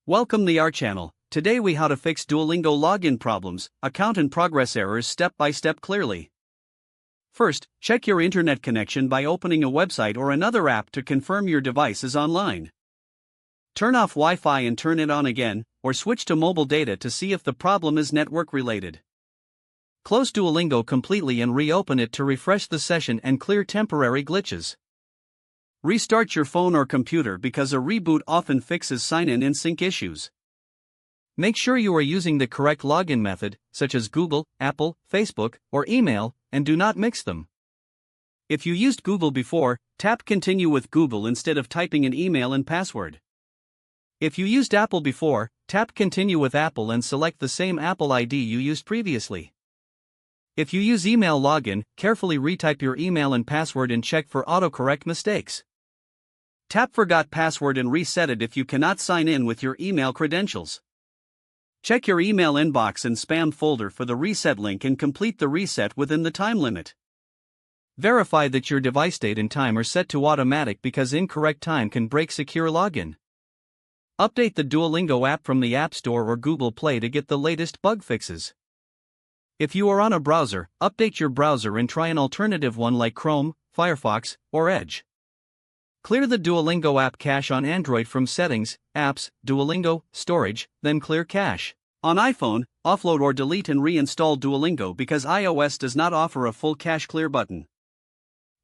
Welcome to our channel. Today we how to fix Duolingo login problems, account and progress errors step by step clearly. First, check your internet connection by opening a website or another app to confirm your device is online. Turn off Wi-Fi and turn it on again, or switch to mobile data to see if the problem is network related. Close Duolingo completely and reopen it to refresh the session and clear temporary glitches. Restart your phone or computer because a reboot often fixes sign-in and sync issues. Make sure you are using the correct login method, such as Google, Apple, Facebook, or email, and do not mix them. If you used Google before, tap Continue with Google instead of typing an email and password. If you used Apple before, tap Continue with Apple and select the same Apple ID you used previously. If you use email login, carefully retype your email and password and check for autocorrect mistakes. Tap Forgot Password and reset it if you cannot sign in with your email credentials. Check your email inbox and spam folder for the reset link and complete the reset within the time limit. Verify that your device date and time are set to automatic because incorrect time can break secure login. Update the Duolingo app from the App Store or Google Play to get the latest bug fixes. If you are on a browser, update your browser and try an alternative one like Chrome, Firefox, or Edge. Clear the Duolingo app cache on Android from Settings, Apps, Duolingo, Storage, then clear cache. On iPhone, offload or delete and reinstall Duolingo because iOS does not offer a full cache clear button.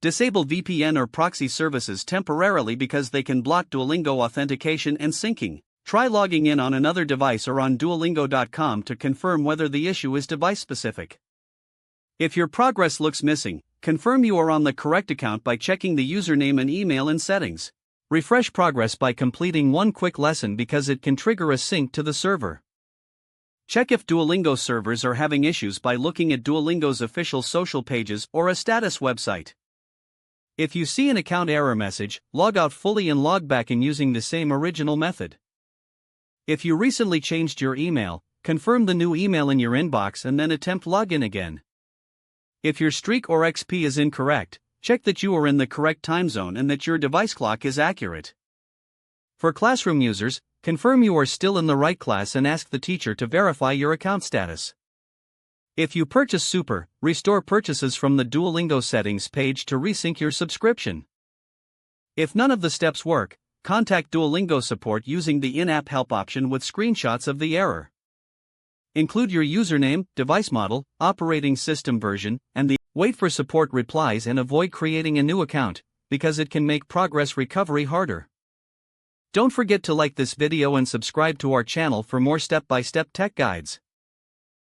Disable VPN or proxy services temporarily because they can block Duolingo authentication and syncing. Try logging in on another device or on Duolingo.com to confirm whether the issue is device-specific. If your progress looks missing, confirm you are on the correct account by checking the username and email in settings. Refresh progress by completing one quick lesson because it can trigger a sync to the server. Check if Duolingo servers are having issues by looking at Duolingo's official social pages or a status website. If you see an account error message, log out fully and log back in using the same original method. If you recently changed your email, confirm the new email in your inbox and then attempt login again. If your streak or XP is incorrect, check that you are in the correct time zone and that your device clock is accurate. For classroom users, confirm you are still in the right class and ask the teacher to verify your account status. If you purchase Super, restore purchases from the Duolingo settings page to resync your subscription. If none of the steps work, contact Duolingo support using the in-app help option with screenshots of the error. Include your username, device model, operating system version, and wait for support replies and avoid creating a new account, because it can make progress recovery harder. Don't forget to like this video and subscribe to our channel for more step-by-step tech guides.